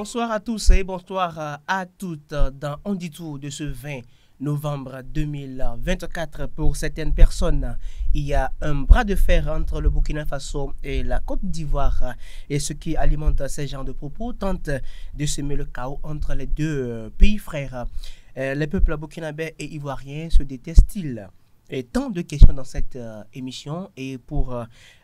Bonsoir à tous et bonsoir à toutes dans On dit tout de ce 20 novembre 2024. Pour certaines personnes, il y a un bras de fer entre le Burkina Faso et la Côte d'Ivoire. Et ce qui alimente ces genres de propos tente de semer le chaos entre les deux pays frères. Les peuples burkinabés et ivoiriens se détestent-ils? Et tant de questions dans cette émission, et pour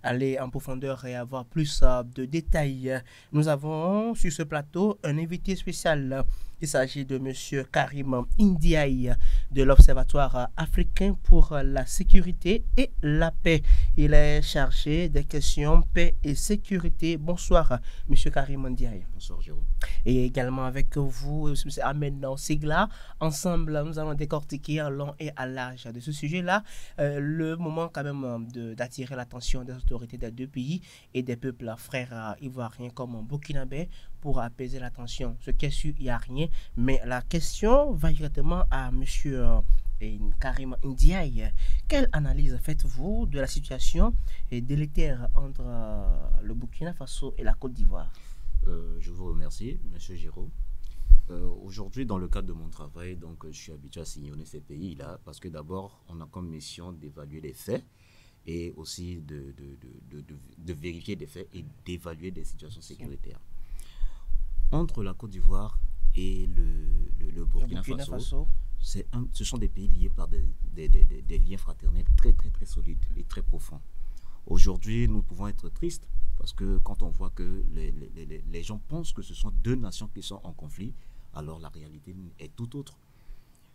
aller en profondeur et avoir plus de détails, nous avons sur ce plateau un invité spécial. Il s'agit de M. Karim Ndiaye de l'Observatoire africain pour la sécurité et la paix. Il est chargé des questions paix et sécurité. Bonsoir M. Karim Ndiaye. Bonsoir Jérôme. Et également avec vous, M. Ahmed Sigla. Ensemble, nous allons décortiquer en long et à large de ce sujet-là. Le moment quand même d'attirer l'attention des autorités des deux pays et des peuples frères ivoiriens comme burkinabé pour apaiser la tension. Ce qui est sûr, il n'y a rien. Mais la question va directement à M. Karim Ndiaye. Quelle analyse faites-vous de la situation délétère entre le Burkina Faso et la Côte d'Ivoire? Je vous remercie, M. Giraud. Aujourd'hui, dans le cadre de mon travail, donc, je suis habitué à sillonner ces pays-là parce que d'abord, on a comme mission d'évaluer les faits et aussi de vérifier des faits et d'évaluer des situations sécuritaires. Entre la Côte d'Ivoire et le Burkina Faso, ce sont des pays liés par des liens fraternels très solides et très profonds. Aujourd'hui, nous pouvons être tristes parce que quand on voit que les gens pensent que ce sont deux nations qui sont en conflit, alors la réalité est tout autre.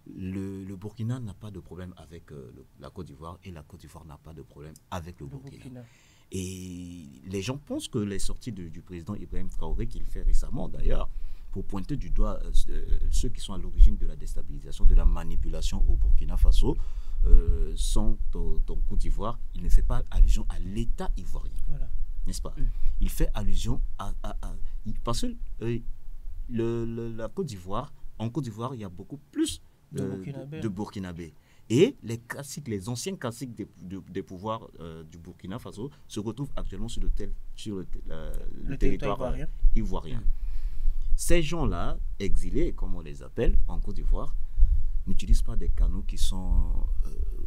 Le Burkina n'a pas de problème avec la Côte d'Ivoire et la Côte d'Ivoire n'a pas de problème avec le Burkina. Et les gens pensent que les sorties du président Ibrahim Traoré, qu'il fait récemment d'ailleurs, pour pointer du doigt ceux qui sont à l'origine de la déstabilisation, de la manipulation au Burkina Faso, sont en Côte d'Ivoire, il ne fait pas allusion à l'État ivoirien. Voilà. N'est-ce pas? Il fait allusion parce que la Côte d'Ivoire, en Côte d'Ivoire, il y a beaucoup plus de Burkinabés. Et les anciens classiques des pouvoirs du Burkina Faso se retrouvent actuellement sur le territoire ivoirien. Ces gens-là, exilés, comme on les appelle, en Côte d'Ivoire, n'utilisent pas des canaux qui sont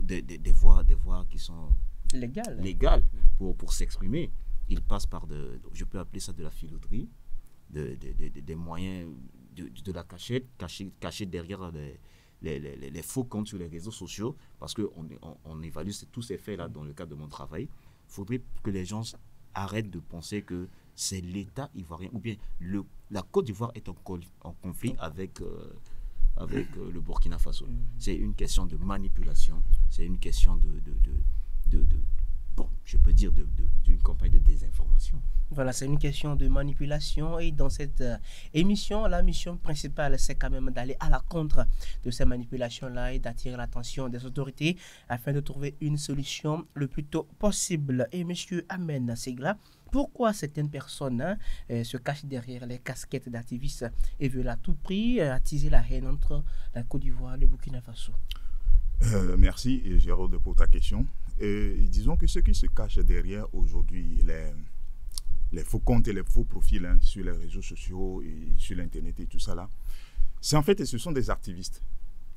des voies qui sont légales pour s'exprimer. Ils passent par je peux appeler ça de la filouterie, des moyens de la cachette, cachés derrière les faux comptes sur les réseaux sociaux, parce qu'on évalue tous ces faits-là dans le cadre de mon travail. Il faudrait que les gens arrêtent de penser que c'est l'État ivoirien, ou bien la Côte d'Ivoire est en conflit avec le Burkina Faso. C'est une question de manipulation, c'est une question je peux dire d'une campagne de désinformation. Voilà, c'est une question de manipulation et dans cette émission, la mission principale, c'est quand même d'aller à la contre de ces manipulations-là et d'attirer l'attention des autorités afin de trouver une solution le plus tôt possible. Et M. Ahmed Sigla, pourquoi certaines personnes se cachent derrière les casquettes d'activistes et veulent à tout prix attiser la haine entre la Côte d'Ivoire et le Burkina Faso? Merci Gérald pour ta question. Disons que ceux qui se cachent derrière aujourd'hui les faux comptes et les faux profils sur les réseaux sociaux et sur l'internet et tout ça là, ce sont des activistes.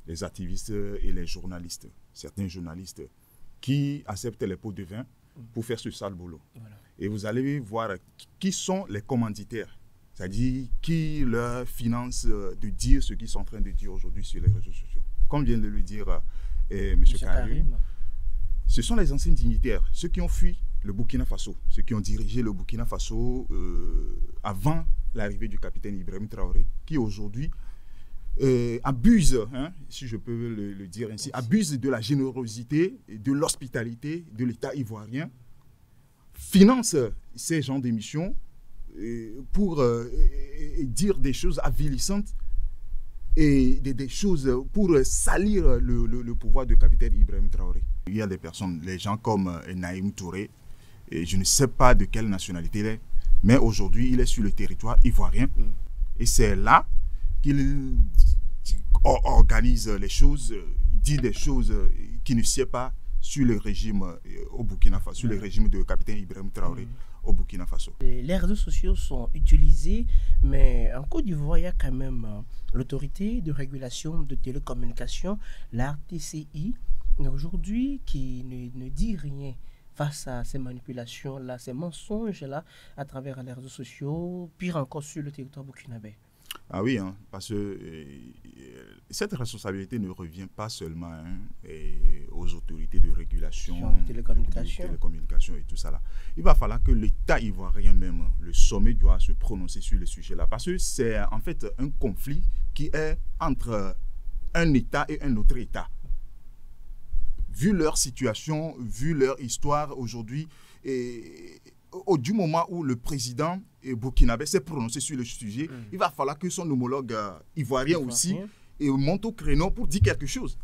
Les activistes et les journalistes, certains journalistes qui acceptent les pots de vin pour faire ce sale boulot. Voilà. Et vous allez voir qui sont les commanditaires, c'est-à-dire qui leur financent de dire ce qu'ils sont en train de dire aujourd'hui sur les réseaux sociaux. Comme vient de le dire M. Karim, ce sont les anciens dignitaires, ceux qui ont fui le Burkina Faso, ceux qui ont dirigé le Burkina Faso avant l'arrivée du capitaine Ibrahim Traoré, qui aujourd'hui abusent, si je peux le dire ainsi, abusent de la générosité, de l'hospitalité de l'État ivoirien, financent ces genres d'émissions pour dire des choses avilissantes et des choses pour salir le pouvoir du capitaine Ibrahim Traoré. Il y a des personnes, les gens comme Naïm Touré, et je ne sais pas de quelle nationalité il est, mais aujourd'hui il est sur le territoire ivoirien. Et c'est là qu'il organise les choses, dit des choses qui ne sied pas sur le régime au Burkina Faso, sur le régime de capitaine Ibrahim Traoré au Burkina Faso. Les réseaux sociaux sont utilisés, mais en Côte d'Ivoire, il y a quand même l'autorité de régulation de télécommunications, la RTCI, aujourd'hui qui ne dit rien face à ces manipulations-là, ces mensonges-là à travers les réseaux sociaux, pire encore sur le territoire burkinabé. Ah oui, hein, parce que cette responsabilité ne revient pas seulement aux autorités de régulation, de télécommunications et tout ça là. Il va falloir que l'État ivoirien même, le sommet doit se prononcer sur le sujet là, parce que c'est en fait un conflit qui est entre un État et un autre État. Vu leur situation, vu leur histoire aujourd'hui, du moment où le président burkinabé s'est prononcé sur le sujet, il va falloir que son homologue ivoirien aussi monte au créneau pour dire quelque chose.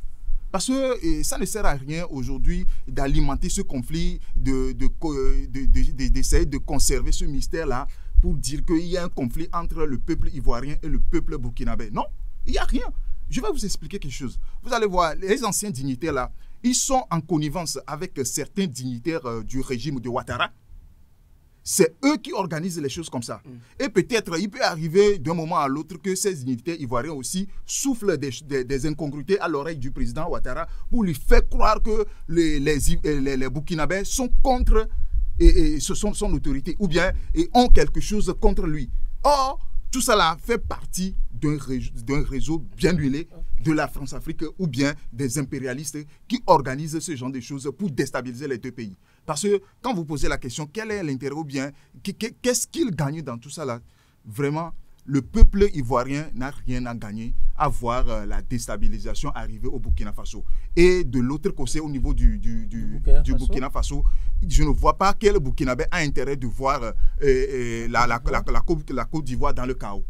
Parce que ça ne sert à rien aujourd'hui d'alimenter ce conflit, d'essayer de conserver ce mystère-là pour dire qu'il y a un conflit entre le peuple ivoirien et le peuple burkinabé. Non, il n'y a rien. Je vais vous expliquer quelque chose. Vous allez voir, les anciens dignitaires là, ils sont en connivence avec certains dignitaires du régime de Ouattara. C'est eux qui organisent les choses comme ça. Et peut-être, il peut arriver d'un moment à l'autre que ces dignitaires ivoiriens aussi soufflent des incongruités à l'oreille du président Ouattara pour lui faire croire que les Burkinabés sont contre son autorité ou bien ont quelque chose contre lui. Or, tout cela fait partie d'un réseau bien huilé de la France-Afrique ou bien des impérialistes qui organisent ce genre de choses pour déstabiliser les deux pays. Parce que quand vous posez la question, quel est l'intérêt ou bien qu'est-ce qu'il gagne dans tout ça là? Vraiment, le peuple ivoirien n'a rien à gagner à voir la déstabilisation arriver au Burkina Faso. Et de l'autre côté, au niveau du Burkina Faso, je ne vois pas quel Burkinabé a intérêt de voir la Côte d'Ivoire dans le chaos.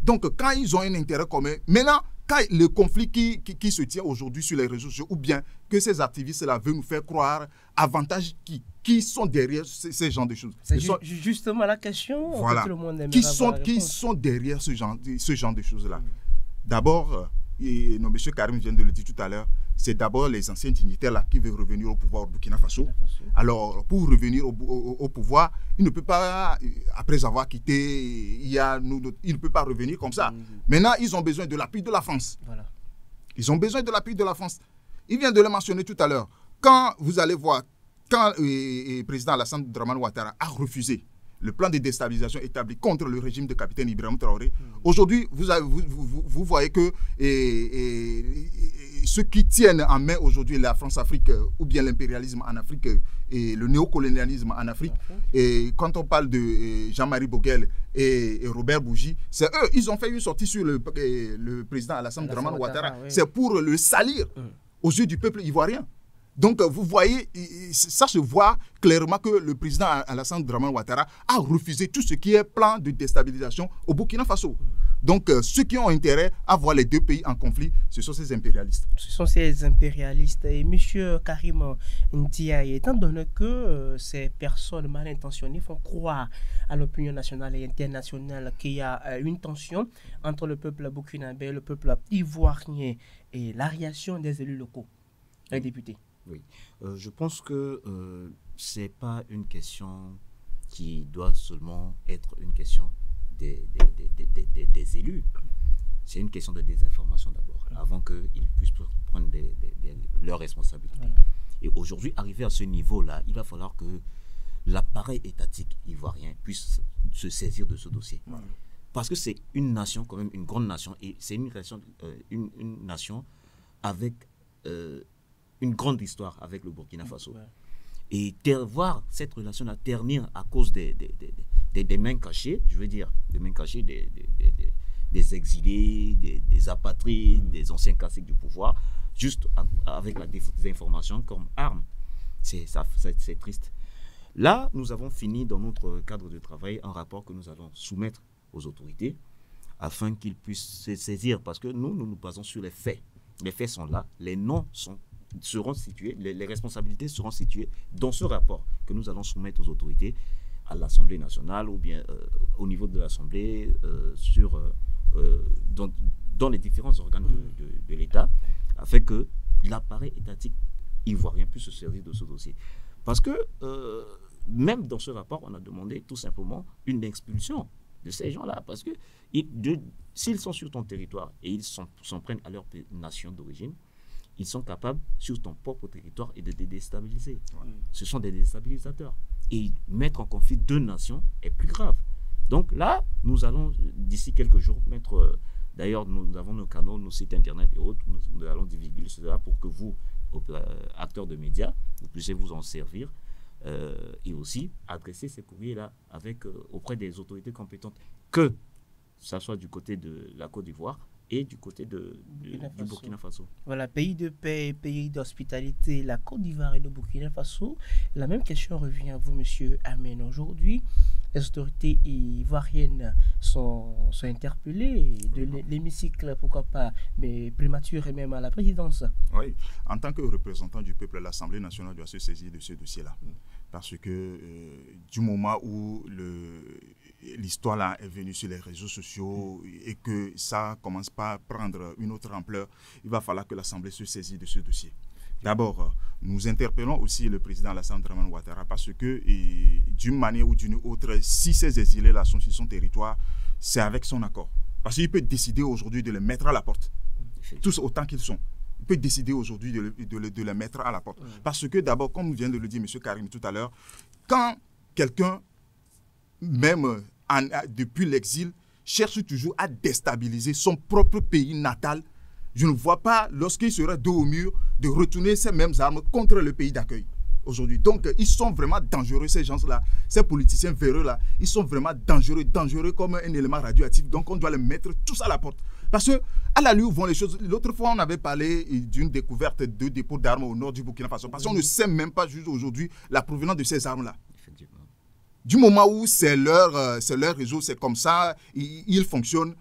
Donc, quand ils ont un intérêt commun, maintenant, quand le conflit qui se tient aujourd'hui sur les réseaux sociaux, ou bien que ces activistes-là veulent nous faire croire avantage qui sont derrière ces genres de choses. C'est justement la question voilà. que tout le monde aimerait qui sont derrière ce genre de choses-là. D'abord, M. Karim vient de le dire tout à l'heure, c'est d'abord les anciens dignitaires là qui veulent revenir au pouvoir au Burkina Faso. Alors, pour revenir au pouvoir, il ne peut pas, après avoir quitté, il ne peut pas revenir comme ça. Maintenant, ils ont besoin de l'appui de la France. Voilà. Ils ont besoin de l'appui de la France. Il vient de le mentionner tout à l'heure. Quand vous allez voir, quand le président Alassane Dramane Ouattara a refusé le plan de déstabilisation établi contre le régime de capitaine Ibrahim Traoré, aujourd'hui, vous voyez que ceux qui tiennent en main aujourd'hui la France-Afrique ou bien l'impérialisme en Afrique et le néocolonialisme en Afrique, et quand on parle de Jean-Marie Boguel et Robert Bougie, c'est eux, ils ont fait une sortie sur le président Alassane Dramane Ouattara. C'est pour le salir aux yeux du peuple ivoirien. Donc, vous voyez, ça se voit clairement que le président Alassane Dramane Ouattara a refusé tout ce qui est plan de déstabilisation au Burkina Faso. Donc, ceux qui ont intérêt à voir les deux pays en conflit, ce sont ces impérialistes. Ce sont ces impérialistes. Et M. Karim Ndiaye, étant donné que ces personnes mal intentionnées font croire à l'opinion nationale et internationale qu'il y a une tension entre le peuple burkinabé, le peuple ivoirien et la réaction des élus locaux, les députés. Oui, je pense que ce n'est pas une question qui doit seulement être une question des élus. C'est une question de désinformation d'abord, avant qu'ils puissent prendre leurs responsabilités. Voilà. Et aujourd'hui, arrivé à ce niveau-là, il va falloir que l'appareil étatique ivoirien puisse se saisir de ce dossier. Voilà. Parce que c'est une nation, quand même, une grande nation, et c'est une nation avec une grande histoire avec le Burkina Faso. Ouais. Et voir cette relation-là ternir à cause des mains cachées, je veux dire, des mains cachées des exilés, des apatrides, des anciens classiques du pouvoir, juste avec la désinformation comme arme. C'est triste. Là, nous avons fini dans notre cadre de travail un rapport que nous allons soumettre aux autorités afin qu'ils puissent se saisir, parce que nous nous basons sur les faits. Les faits sont là, les noms seront situés, les responsabilités seront situées dans ce rapport que nous allons soumettre aux autorités, à l'Assemblée nationale ou bien au niveau de l'Assemblée, dans les différents organes de l'État, afin que l'appareil étatique ivoirien puisse se servir de ce dossier. Parce que même dans ce rapport, on a demandé tout simplement une expulsion de ces gens-là. Parce que s'ils sont sur ton territoire et ils s'en prennent à leur nation d'origine, ils sont capables sur ton propre territoire et de te déstabiliser. Ce sont des déstabilisateurs. Et mettre en conflit deux nations est plus grave. Donc là, nous allons, d'ici quelques jours, mettre... D'ailleurs, nous avons nos canaux, nos sites internet et autres. Nous allons divulguer cela pour que vous, acteurs de médias, vous puissiez vous en servir et aussi adresser ces courriers-là auprès des autorités compétentes, que ça soit du côté de la Côte d'Ivoire et du côté du Burkina Faso. Voilà, pays de paix, pays d'hospitalité, la Côte d'Ivoire et le Burkina Faso. La même question revient à vous, monsieur Amen. Aujourd'hui, les autorités ivoiriennes sont interpellées de l'hémicycle, pourquoi pas, mais primature et même à la présidence. Oui, en tant que représentant du peuple, l'Assemblée nationale doit se saisir de ce dossier-là. Parce que du moment où l'histoire là est venue sur les réseaux sociaux et que ça commence pas à prendre une autre ampleur, il va falloir que l'Assemblée se saisisse de ce dossier. D'abord, nous interpellons aussi le président Alassane Dramane Ouattara parce que d'une manière ou d'une autre, si ces exilés-là sont sur son territoire, c'est avec son accord. Parce qu'il peut décider aujourd'hui de les mettre à la porte, tous autant qu'ils sont. Il peut décider aujourd'hui de les mettre à la porte. Parce que d'abord, comme vient de le dire M. Karim tout à l'heure, quand quelqu'un, même depuis l'exil, cherche toujours à déstabiliser son propre pays natal, je ne vois pas, lorsqu'il sera dos au mur, de retourner ces mêmes armes contre le pays d'accueil aujourd'hui. Donc, ils sont vraiment dangereux, ces gens-là, ces politiciens véreux-là. Ils sont vraiment dangereux comme un élément radioactif. Donc, on doit les mettre tous à la porte. Parce que, à la où vont les choses. L'autre fois, on avait parlé d'une découverte de dépôts d'armes au nord du Burkina Faso. Parce qu'on ne sait même pas juste aujourd'hui la provenance de ces armes-là. Effectivement. Du moment où c'est leur réseau, c'est comme ça, ils fonctionnent.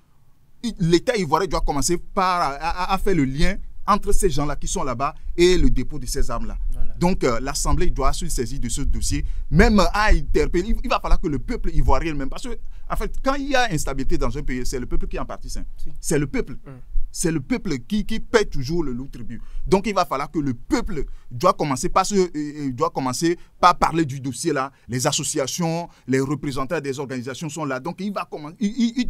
L'État ivoirien doit commencer à faire le lien entre ces gens-là qui sont là-bas et le dépôt de ces armes-là. Voilà. Donc, l'Assemblée doit se saisir de ce dossier, même à interpeller. Il va falloir que le peuple ivoirien même, parce que, en fait, quand il y a instabilité dans un pays, c'est le peuple qui en pâtit. C'est le peuple. C'est le peuple qui paie toujours le lourd tribut. Donc, il va falloir que le peuple doit commencer par parler du dossier là. Les associations, les représentants des organisations sont là. Donc, ils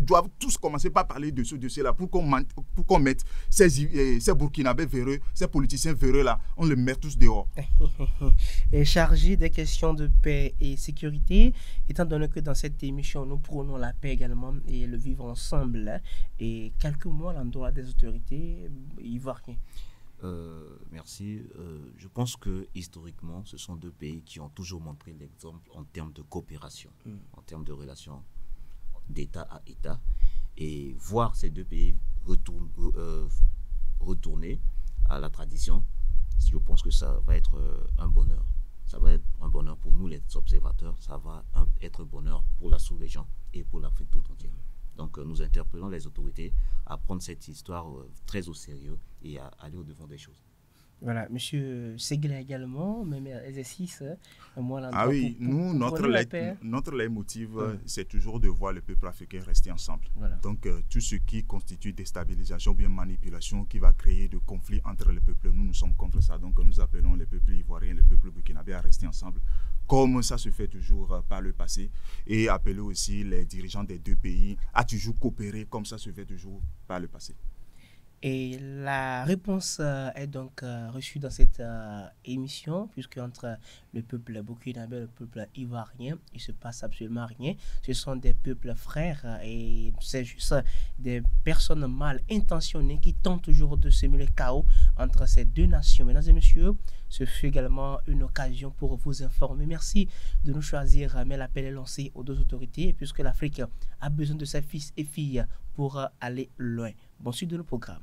doivent tous commencer par parler de ce dossier là pour qu'on mette ces Burkinabés véreux, ces politiciens véreux là, on les met tous dehors. Et chargé des questions de paix et sécurité, étant donné que dans cette émission, nous prônons la paix également et le vivre ensemble, et quelques mots à l'endroit des autorités ivoiriennes. Merci. Je pense que historiquement, ce sont deux pays qui ont toujours montré l'exemple en termes de coopération, en termes de relations d'État à État. Et voir ces deux pays retourner à la tradition, je pense que ça va être un bonheur. Ça va être un bonheur pour nous les observateurs, ça va être un bonheur pour la sous-région et pour l'Afrique tout entière. Donc nous interpellons les autorités à prendre cette histoire très au sérieux et à aller au-devant des choses. Voilà, M. Séguéla également, même exercice. Ah oui, nous, notre leitmotiv, c'est toujours de voir le peuple africain rester ensemble. Voilà. Donc, tout ce qui constitue déstabilisation ou bien manipulation qui va créer de conflits entre les peuples, nous sommes contre ça. Donc, nous appelons les peuples ivoiriens, les peuples burkinabés à rester ensemble, comme ça se fait toujours par le passé, et appeler aussi les dirigeants des deux pays à toujours coopérer comme ça se fait toujours par le passé. Et la réponse est donc reçue dans cette émission, puisque entre le peuple burkinabé et le peuple ivoirien, il ne se passe absolument rien. Ce sont des peuples frères et c'est juste des personnes mal intentionnées qui tentent toujours de semer le chaos entre ces deux nations. Mesdames et messieurs, ce fut également une occasion pour vous informer. Merci de nous choisir, mais l'appel est lancé aux deux autorités, puisque l'Afrique a besoin de ses fils et filles pour aller loin. Bon suite de nos programmes.